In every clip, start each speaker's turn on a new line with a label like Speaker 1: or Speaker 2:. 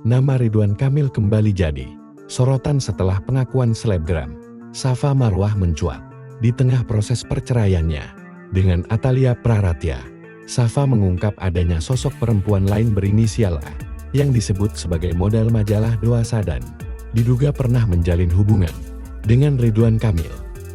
Speaker 1: Nama Ridwan Kamil kembali jadi sorotan setelah pengakuan selebgram Safa Marwah mencuat di tengah proses perceraiannya dengan Atalia Praratya. Safa mengungkap adanya sosok perempuan lain berinisial A yang disebut sebagai model majalah Dewasa dan diduga pernah menjalin hubungan dengan Ridwan Kamil.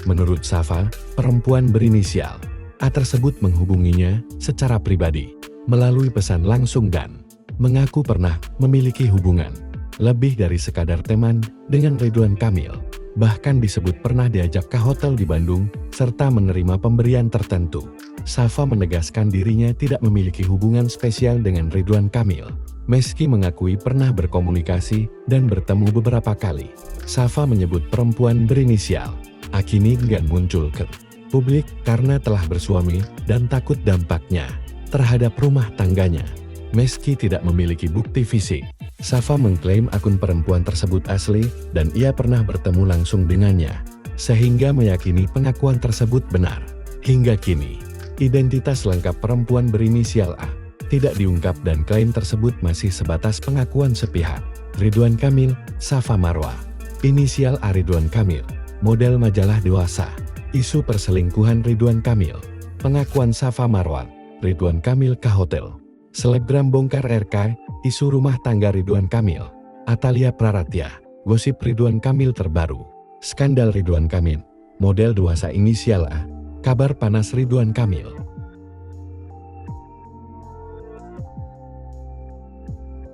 Speaker 1: Menurut Safa, perempuan berinisial A tersebut menghubunginya secara pribadi melalui pesan langsung dan mengaku pernah memiliki hubungan lebih dari sekadar teman dengan Ridwan Kamil. Bahkan disebut pernah diajak ke hotel di Bandung serta menerima pemberian tertentu. Safa menegaskan dirinya tidak memiliki hubungan spesial dengan Ridwan Kamil, meski mengakui pernah berkomunikasi dan bertemu beberapa kali. Safa menyebut perempuan berinisial A kini enggan muncul ke publik karena telah bersuami dan takut dampaknya terhadap rumah tangganya. Meski tidak memiliki bukti fisik, Safa mengklaim akun perempuan tersebut asli dan ia pernah bertemu langsung dengannya, sehingga meyakini pengakuan tersebut benar. Hingga kini, identitas lengkap perempuan berinisial A tidak diungkap dan klaim tersebut masih sebatas pengakuan sepihak. Ridwan Kamil, Safa Marwah, inisial A Ridwan Kamil, model majalah Dewasa. Isu perselingkuhan Ridwan Kamil, pengakuan Safa Marwah, Ridwan Kamil ke hotel. Selebgram bongkar RK, isu rumah tangga Ridwan Kamil. Atalia Praratya, gosip Ridwan Kamil terbaru. Skandal Ridwan Kamil, model Dewasa inisial A, kabar panas Ridwan Kamil.